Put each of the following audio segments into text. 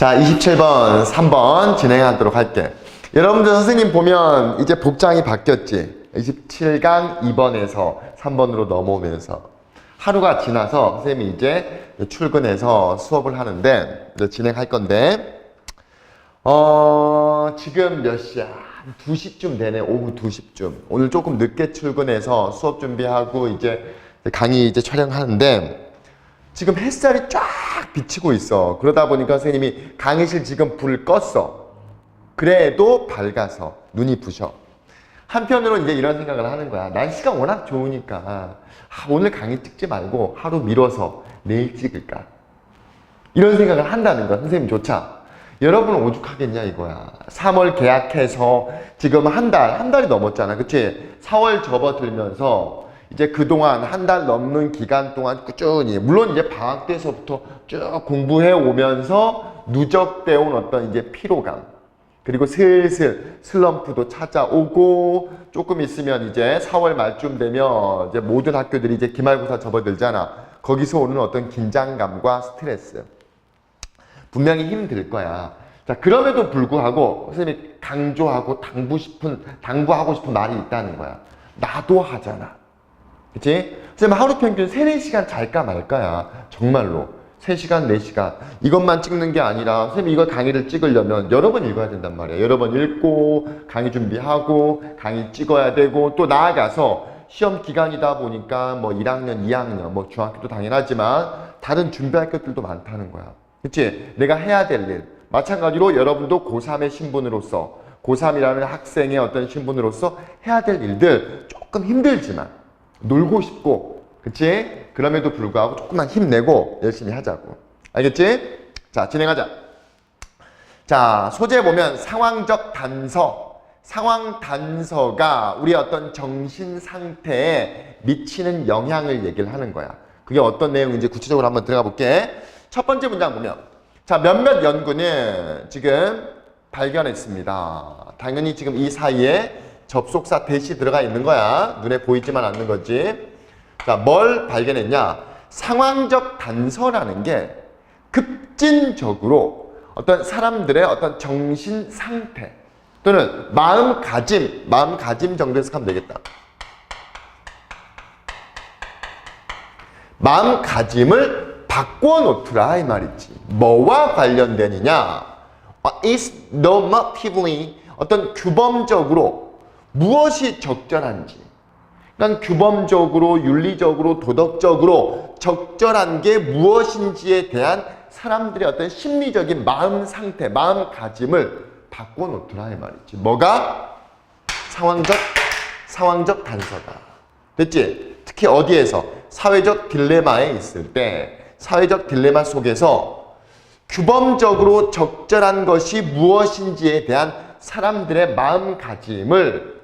자, 27번, 3번 진행하도록 할게. 여러분들 선생님 보면 이제 복장이 바뀌었지? 27강 2번에서 3번으로 넘어오면서 하루가 지나서 선생님이 이제 출근해서 수업을 하는데 이제 진행할 건데 지금 몇 시야? 2시쯤 되네. 오후 2시쯤. 오늘 조금 늦게 출근해서 수업 준비하고 이제 강의 이제 촬영하는데 지금 햇살이 쫙 비치고 있어. 그러다 보니까 선생님이 강의실 지금 불 껐어. 그래도 밝아서 눈이 부셔. 한편으로는 이제 이런 생각을 하는 거야. 날씨가 워낙 좋으니까 오늘 강의 찍지 말고 하루 미뤄서 내일 찍을까? 이런 생각을 한다는 거야. 선생님조차. 여러분은 오죽하겠냐 이거야. 3월 계약해서 지금 한 달이 넘었잖아. 그치? 4월 접어들면서 이제 그동안 한 달 넘는 기간 동안 꾸준히, 물론 이제 방학 때서부터 쭉 공부해 오면서 누적되어 온 어떤 이제 피로감, 그리고 슬슬 슬럼프도 찾아오고, 조금 있으면 이제 4월 말쯤 되면 이제 모든 학교들이 이제 기말고사 접어들잖아. 거기서 오는 어떤 긴장감과 스트레스. 분명히 힘들 거야. 자, 그럼에도 불구하고 선생님이 강조하고 당부하고 싶은 말이 있다는 거야. 나도 하잖아. 그치? 선생님 하루 평균 3, 4시간 잘까 말까야. 정말로. 3시간, 4시간. 이것만 찍는 게 아니라 선생님 이거 강의를 찍으려면 여러 번 읽어야 된단 말이야. 여러 번 읽고 강의 준비하고 강의 찍어야 되고, 또 나아가서 시험 기간이다 보니까 뭐 1학년, 2학년, 뭐 중학교도 당연하지만 다른 준비할 것들도 많다는 거야. 그치? 내가 해야 될 일. 마찬가지로 여러분도 고3의 신분으로서, 고3이라는 학생의 어떤 신분으로서 해야 될 일들 조금 힘들지만 놀고 싶고, 그치? 그럼에도 불구하고 조금만 힘내고 열심히 하자고. 알겠지? 자, 진행하자. 자, 소재 보면 상황적 단서. 상황 단서가 우리 어떤 정신 상태에 미치는 영향을 얘기를 하는 거야. 그게 어떤 내용인지 구체적으로 한번 들어가 볼게. 첫 번째 문장 보면, 자, 몇몇 연구는 지금 발견했습니다. 당연히 지금 이 사이에 접속사 대시 들어가 있는 거야. 눈에 보이지만 않는 거지. 자, 뭘 발견했냐? 상황적 단서라는 게 급진적으로 어떤 사람들의 어떤 정신 상태 또는 마음가짐 정도에서 하면 되겠다. 마음가짐을 바꿔놓더라 이 말이지. 뭐와 관련되느냐? is normatively, 어떤 규범적으로 무엇이 적절한지, 그러니까 규범적으로, 윤리적으로, 도덕적으로 적절한 게 무엇인지에 대한 사람들의 어떤 심리적인 마음 상태, 마음가짐을 바꿔놓더라 이 말이지. 뭐가? 상황적 단서다. 됐지? 특히 어디에서? 사회적 딜레마에 있을 때, 사회적 딜레마 속에서 규범적으로 적절한 것이 무엇인지에 대한 사람들의 마음가짐을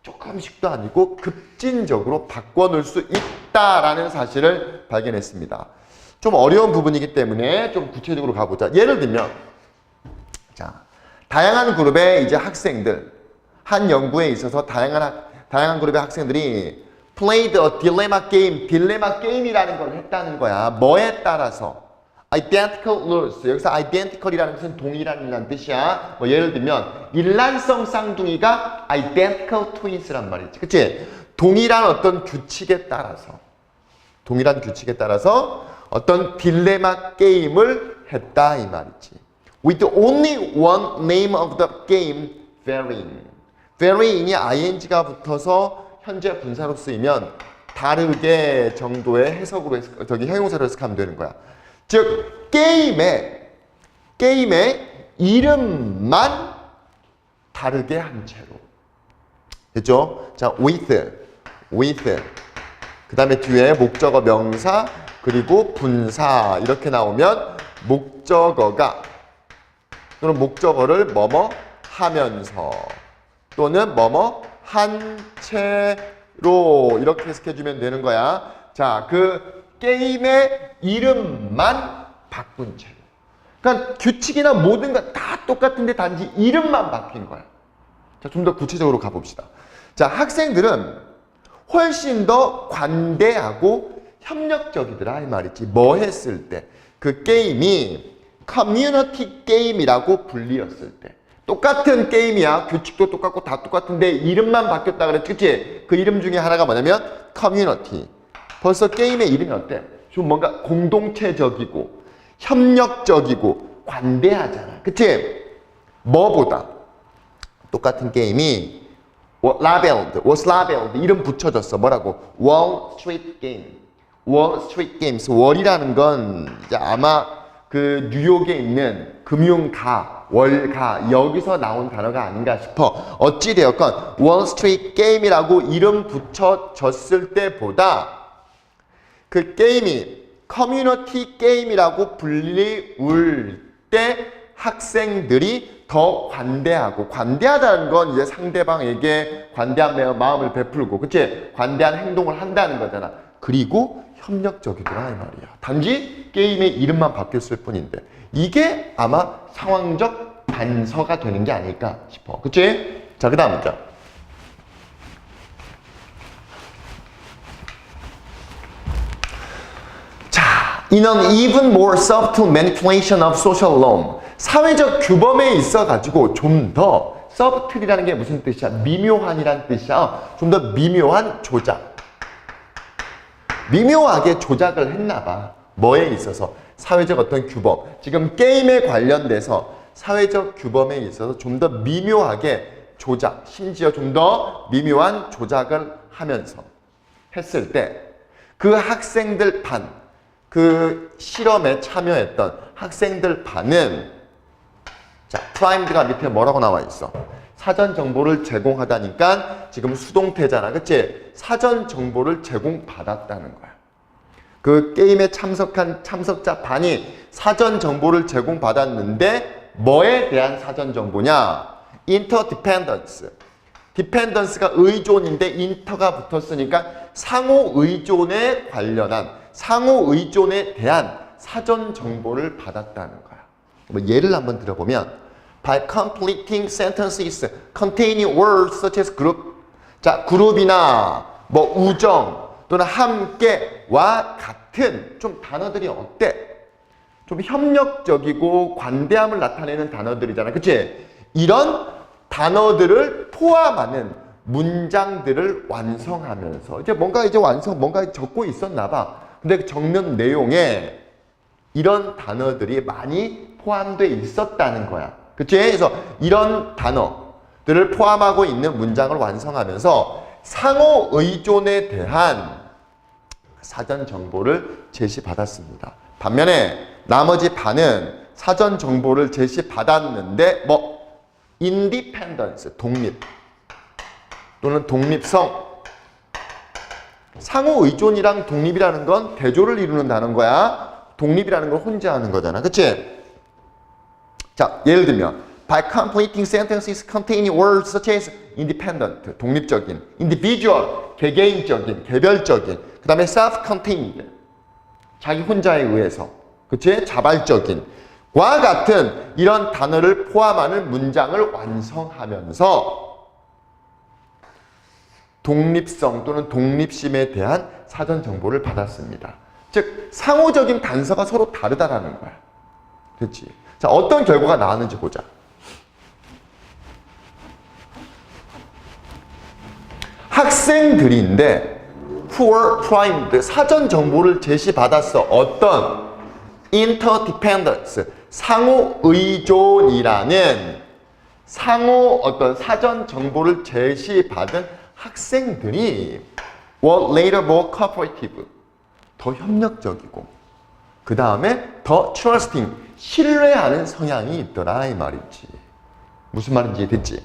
조금씩도 아니고 급진적으로 바꿔놓을 수 있다라는 사실을 발견했습니다. 좀 어려운 부분이기 때문에 좀 구체적으로 가보자. 예를 들면, 자, 다양한 그룹의 이제 학생들, 한 연구에 있어서 다양한 그룹의 학생들이 played a dilemma game, 딜레마 게임이라는 걸 했다는 거야. 뭐에 따라서? identical rules. 여기서 identical이라는 것은 동일한이라는 뜻이야. 뭐 예를 들면 일란성 쌍둥이가 identical twins란 말이지. 그치? 동일한 어떤 규칙에 따라서 어떤 딜레마 게임을 했다 이 말이지. With only one name of the game, varying. varying이 ing가 붙어서 현재 분사로 쓰이면 다르게 정도의 해석으로 형용사로 해석하면 되는 거야. 즉 게임의 이름만 다르게 한 채로. 됐죠? 자, with 그 다음에 뒤에 목적어 명사 그리고 분사 이렇게 나오면 목적어가 또는 목적어를 뭐뭐 하면서 또는 뭐뭐 한 채로 이렇게 해석해주면 되는 거야. 자, 그 게임의 이름만 바꾼 채로. 그러니까 규칙이나 모든 것 다 똑같은데 단지 이름만 바뀐 거야. 자, 좀 더 구체적으로 가봅시다. 자, 학생들은 훨씬 더 관대하고 협력적이더라 이 말이지. 뭐 했을 때? 그 게임이 커뮤니티 게임이라고 불리었을 때. 똑같은 게임이야. 규칙도 똑같고 다 똑같은데 이름만 바뀌었다 그랬지. 그치? 그 이름 중에 하나가 뭐냐면 커뮤니티. 벌써 게임의 이름이 어때? 좀 뭔가 공동체적이고 협력적이고 관대하잖아. 그치? 뭐보다 똑같은 게임이 was labeled 이름 붙여줬어. 뭐라고? Wall Street Game. Wall Street Games. 월이라는 건 이제 아마 그 뉴욕에 있는 금융가, 월가 여기서 나온 단어가 아닌가 싶어. 어찌되었건 Wall Street Game이라고 이름 붙여졌을 때보다 그 게임이 커뮤니티 게임이라고 불리울 때 학생들이 더 관대하고, 관대하다는 건 이제 상대방에게 관대한 마음을 베풀고, 그치? 관대한 행동을 한다는 거잖아. 그리고 협력적이더라 이 말이야. 단지 게임의 이름만 바뀌었을 뿐인데 이게 아마 상황적 단서가 되는 게 아닐까 싶어. 그치? 자, 그 다음 문장. In an even more subtle manipulation of social norm. 사회적 규범에 있어 가지고 좀 더 subtle이라는 게 무슨 뜻이야? 미묘한이란 뜻이야. 좀 더 미묘한 조작. 미묘하게 조작을 했나 봐. 뭐에 있어서? 사회적 어떤 규범. 지금 게임에 관련돼서 사회적 규범에 있어서 좀 더 미묘하게 조작, 심지어 좀 더 미묘한 조작을 하면서 했을 때 그 학생들 반, 그 실험에 참여했던 학생들 반은 자, primad가 밑에 뭐라고 나와 있어? 사전 정보를 제공하다니까 지금 수동태잖아. 그치? 사전 정보를 제공받았다는 거야. 그 게임에 참석한 참석자 반이 사전 정보를 제공받았는데 뭐에 대한 사전 정보냐? interdependence. dependence가 의존인데 inter가 붙었으니까 상호 의존에 관련한 상호 의존에 대한 사전 정보를 받았다는 거야. 뭐 예를 한번 들어보면 by completing sentences containing words such as group. 자, 그룹이나 뭐 우정 또는 함께와 같은 좀 단어들이 어때? 좀 협력적이고 관대함을 나타내는 단어들이잖아. 그치? 이런 단어들을 포함하는 문장들을 완성하면서 이제 뭔가 적고 있었나 봐. 근데 그 적는 내용에 이런 단어들이 많이 포함되어 있었다는 거야. 그치? 그래서 이런 단어들을 포함하고 있는 문장을 완성하면서 상호 의존에 대한 사전 정보를 제시받았습니다. 반면에 나머지 반은 사전 정보를 제시받았는데 뭐 independence, 독립 또는 독립성. 상호 의존이랑 독립이라는 건 대조를 이루는 단어인 거야. 독립이라는 걸 혼자 하는 거잖아. 그치? 자, 예를 들면 by completing sentences containing words such as independent, 독립적인, individual, 개개인적인, 개별적인, 그 다음에 self-contained, 자기 혼자에 의해서, 그치? 자발적인 과 같은 이런 단어를 포함하는 문장을 완성하면서 독립성 또는 독립심에 대한 사전 정보를 받았습니다. 즉 상호적인 단서가 서로 다르다라는 거야. 그렇지? 자, 어떤 결과가 나왔는지 보자. 학생들인데 poor primed, 사전 정보를 제시받았어. 어떤 interdependence, 상호 의존이라는 상호 어떤 사전 정보를 제시받은 학생들이 were later more cooperative, 더 협력적이고 그 다음에 더 trusting, 신뢰하는 성향이 있더라 이 말이지. 무슨 말인지 됐지?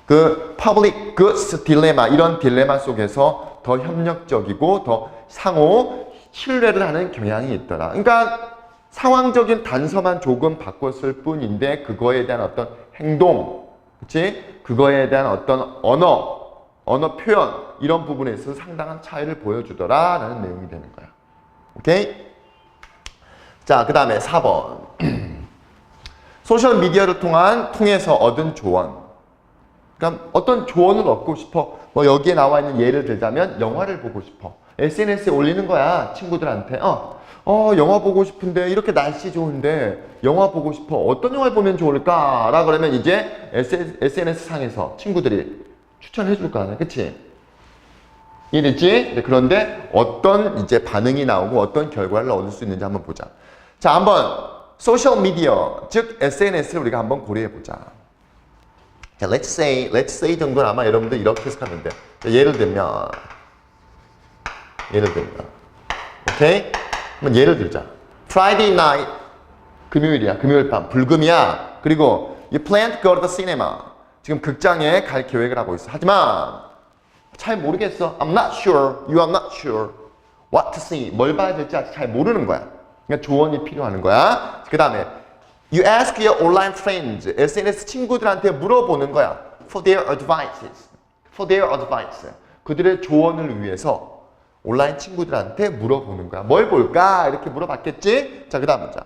그 public goods dilemma, 이런 딜레마 속에서 더 협력적이고 더 상호 신뢰를 하는 경향이 있더라. 그러니까 상황적인 단서만 조금 바꿨을 뿐인데 그거에 대한 어떤 행동, 그치? 그거에 대한 어떤 언어 표현, 이런 부분에 있어서 상당한 차이를 보여주더라 라는 내용이 되는 거야. 오케이? 자, 그 다음에 4번. 소셜미디어를 통해서 얻은 조언. 그러니까 어떤 조언을 얻고 싶어. 뭐 여기에 나와 있는 예를 들자면 영화를 보고 싶어. SNS에 올리는 거야. 친구들한테. 영화 보고 싶은데 이렇게 날씨 좋은데 영화 보고 싶어. 어떤 영화를 보면 좋을까? 라 그러면 이제 SNS 상에서 친구들이 추천해 줄 거 아니야. 그치? 이해됐지? 네, 그런데 어떤 이제 반응이 나오고 어떤 결과를 얻을 수 있는지 한번 보자. 자, 한번 소셜 미디어, 즉 SNS를 우리가 한번 고려해 보자. 자, let's say 정도는 아마 여러분들 이렇게 해석하면 돼. 자, 예를 들면, 오케이? 한번 예를 들자. Friday night, 금요일이야, 금요일 밤, 불금이야. 그리고 you plan to go to the cinema. 지금 극장에 갈 계획을 하고 있어. 하지만 잘 모르겠어. I'm not sure. You are not sure. What to see. 뭘 봐야 될지 아직 잘 모르는 거야. 그러니까 조언이 필요한 거야. 그 다음에 You ask your online friends. SNS 친구들한테 물어보는 거야. For their advices. For their advice. 그들의 조언을 위해서 온라인 친구들한테 물어보는 거야. 뭘 볼까? 이렇게 물어봤겠지? 자, 그 다음 보자.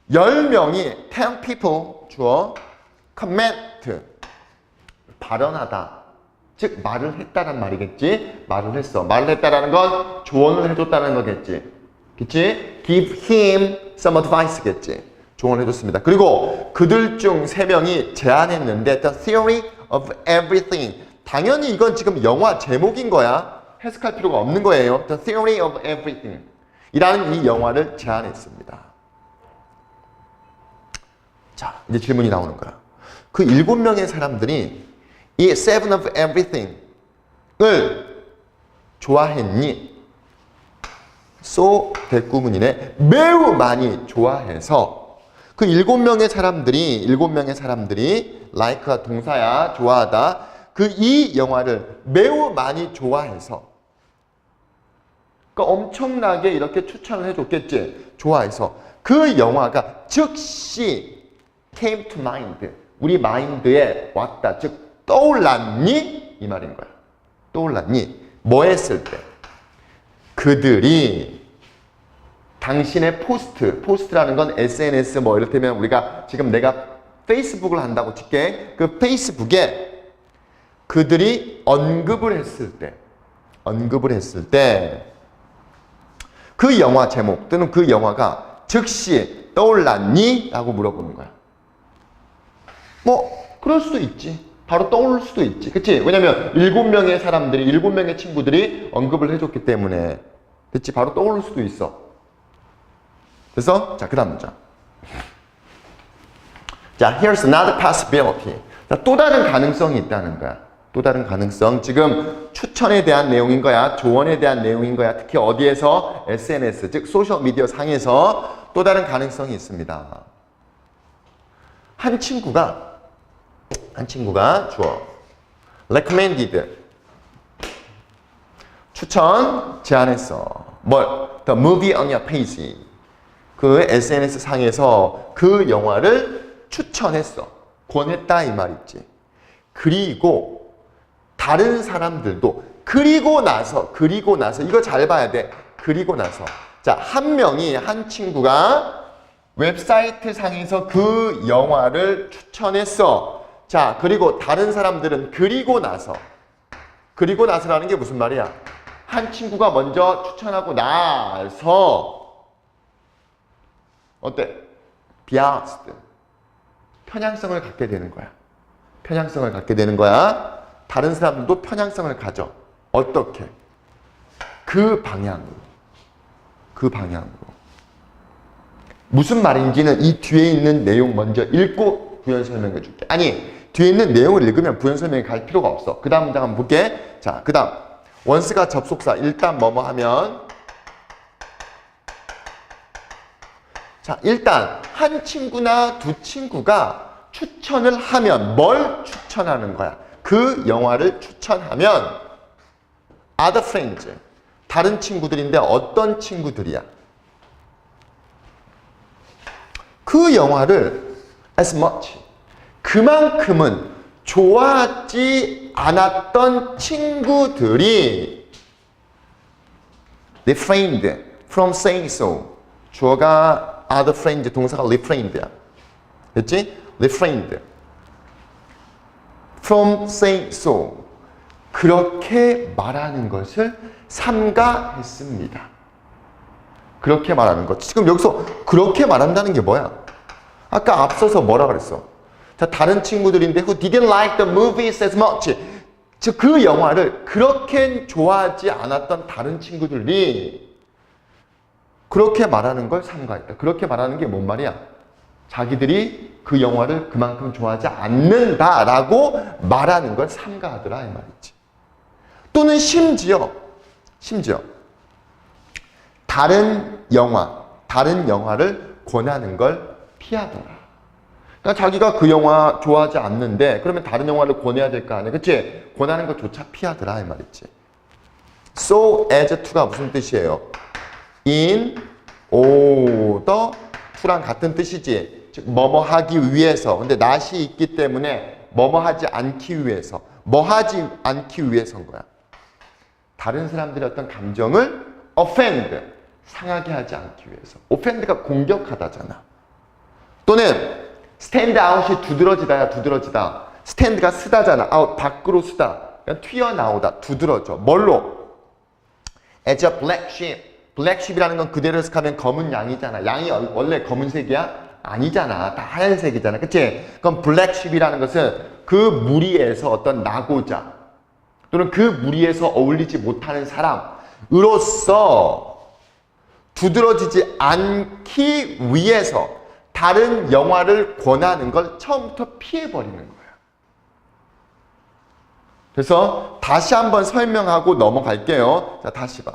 10명이 10 people 주어 comment 발언하다. 즉 말을 했다란 말이겠지. 말을 했어. 말을 했다라는 건 조언을 해줬다는 거겠지. 그치? Give him some advice겠지. 조언을 해줬습니다. 그리고 그들 중 3명이 제안했는데 The theory of everything. 당연히 이건 지금 영화 제목인 거야. 해석할 필요가 없는 거예요. The theory of everything 이라는 이 영화를 제안했습니다. 자, 이제 질문이 나오는 거야. 그 7명의 사람들이 이 seven of everything을 좋아했니? so 대꾸문이네. 매우 많이 좋아해서 그 7명의 사람들이 like가 동사야. 좋아하다. 그 이 영화를 매우 많이 좋아해서 그러니까 엄청나게 이렇게 추천을 해줬겠지. 좋아해서 그 영화가 즉시 came to mind. 우리 마인드에 왔다. 즉 떠올랐니? 이 말인 거야. 떠올랐니? 뭐 했을 때? 그들이 당신의 포스트라는 건 SNS 뭐 이를테면 우리가 지금 내가 페이스북을 한다고 칠게. 그 페이스북에 그들이 언급을 했을 때 그 영화 제목 또는 그 영화가 즉시 떠올랐니? 라고 물어보는 거야. 뭐 그럴 수도 있지. 바로 떠오를 수도 있지. 그치? 왜냐면 7명의 친구들이 언급을 해줬기 때문에 그치? 바로 떠오를 수도 있어. 그래서 자, 그 다음 문장. 자, here's another possibility. 자, 또 다른 가능성이 있다는 거야. 또 다른 가능성. 지금 추천에 대한 내용인 거야. 조언에 대한 내용인 거야. 특히 어디에서? SNS, 즉 소셜미디어 상에서 또 다른 가능성이 있습니다. 한 친구가 주어 recommended 추천 제안했어. 뭘? The movie on your page. 그 SNS 상에서 그 영화를 추천했어. 권했다 이 말 있지. 그리고 다른 사람들도 그리고 나서 이거 잘 봐야 돼. 그리고 나서 자, 한 친구가 웹사이트 상에서 그 영화를 추천했어. 자, 그리고 다른 사람들은 그리고 나서라는 게 무슨 말이야? 한 친구가 먼저 추천하고 나서 어때? biased 편향성을 갖게 되는 거야. 다른 사람들도 편향성을 가져. 어떻게? 그 방향으로. 무슨 말인지는 이 뒤에 있는 내용 먼저 읽고 부연 설명해 줄게. 아니, 뒤에 있는 내용을 읽으면 부연 설명이 갈 필요가 없어. 그 다음 문장 한번 볼게. 자, 그 다음. once가 접속사. 일단 뭐뭐 하면. 자, 일단 한 친구나 두 친구가 추천을 하면 뭘 추천하는 거야? 그 영화를 추천하면 other friends, 다른 친구들인데 어떤 친구들이야? 그 영화를 as much, 그만큼은 좋아하지 않았던 친구들이 refrained from saying so. 주어가 other friends, 동사가 refrained야. 됐지? refrained from saying so. 그렇게 말하는 것을 삼가했습니다. 그렇게 말하는 것. 지금 여기서 그렇게 말한다는 게 뭐야? 아까 앞서서 뭐라 그랬어? 자, 다른 친구들인데 who didn't like the movies as much. 즉, 그 영화를 그렇게 좋아하지 않았던 다른 친구들이 그렇게 말하는 걸 삼가했다. 그렇게 말하는 게 뭔 말이야? 자기들이 그 영화를 그만큼 좋아하지 않는다라고 말하는 걸 삼가하더라 이 말이지. 또는 심지어 다른 영화를 권하는 걸 피하더라. 그러니까 자기가 그 영화 좋아하지 않는데 그러면 다른 영화를 권해야 될 거 아니야. 그치? 권하는 것조차 피하더라 이 말이지. So as to가 무슨 뜻이에요? in order to랑 같은 뜻이지. 즉 뭐뭐 하기 위해서. 근데 not이 있기 때문에 뭐뭐 하지 않기 위해서. 뭐 하지 않기 위해서인 거야. 다른 사람들의 어떤 감정을 offend, 상하게 하지 않기 위해서. offend가 공격하다잖아. 또는 stand out이 두드러지다야, 두드러지다. stand가 쓰다잖아. out, 밖으로 쓰다. 그냥 튀어나오다, 두드러져. 뭘로? as a black sheep. black sheep이라는 건 그대로 해석하면 검은 양이잖아. 양이 원래 검은색이야? 아니잖아. 다 하얀색이잖아. 그치? 그럼 black sheep이라는 것은 그 무리에서 어떤 나고자 또는 그 무리에서 어울리지 못하는 사람으로서 두드러지지 않기 위해서 다른 영화를 권하는 걸 처음부터 피해버리는 거야. 그래서 다시 한번 설명하고 넘어갈게요. 자, 다시 봐.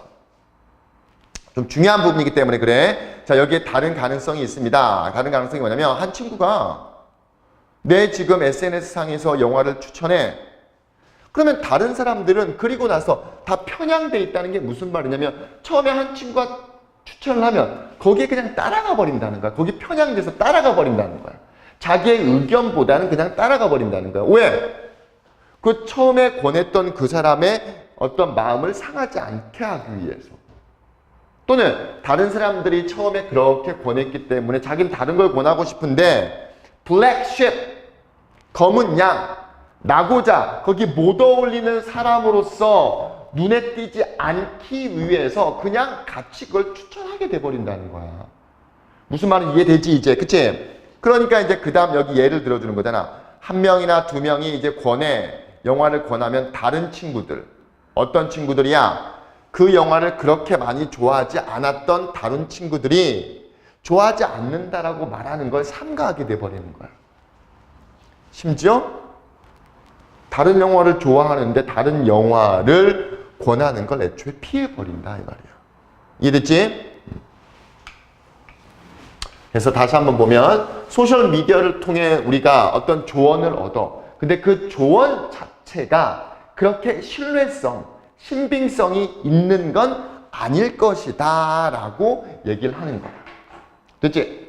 좀 중요한 부분이기 때문에 그래. 자, 여기에 다른 가능성이 있습니다. 다른 가능성이 뭐냐면 한 친구가 내 지금 SNS상에서 영화를 추천해. 그러면 다른 사람들은 그리고 나서 다 편향돼 있다는 게 무슨 말이냐면 처음에 한 친구가 추천을 하면 거기에 그냥 따라가 버린다는 거야. 거기 편향돼서 따라가 버린다는 거야. 자기의 의견보다는 그냥 따라가 버린다는 거야. 왜? 그 처음에 권했던 그 사람의 어떤 마음을 상하지 않게 하기 위해서. 또는 다른 사람들이 처음에 그렇게 권했기 때문에 자기는 다른 걸 권하고 싶은데 black sheep, 검은 양, 나고자, 거기 못 어울리는 사람으로서 눈에 띄지 않기 위해서 그냥 같이 그걸 추천하게 돼버린다는 거야. 무슨 말인지 이해되지 이제? 그치? 그러니까 이제 그 다음 여기 예를 들어주는 거잖아. 한 명이나 두 명이 이제 영화를 권하면 다른 친구들, 어떤 친구들이야? 그 영화를 그렇게 많이 좋아하지 않았던 다른 친구들이 좋아하지 않는다라고 말하는 걸 삼가하게 돼버리는 거야. 심지어 다른 영화를 좋아하는데 다른 영화를 권하는 걸 애초에 피해버린다 이 말이야. 이해됐지? 그래서 다시 한번 보면 소셜미디어를 통해 우리가 어떤 조언을 얻어. 근데 그 조언 자체가 그렇게 신뢰성, 신빙성이 있는 건 아닐 것이다 라고 얘기를 하는 거야. 됐지?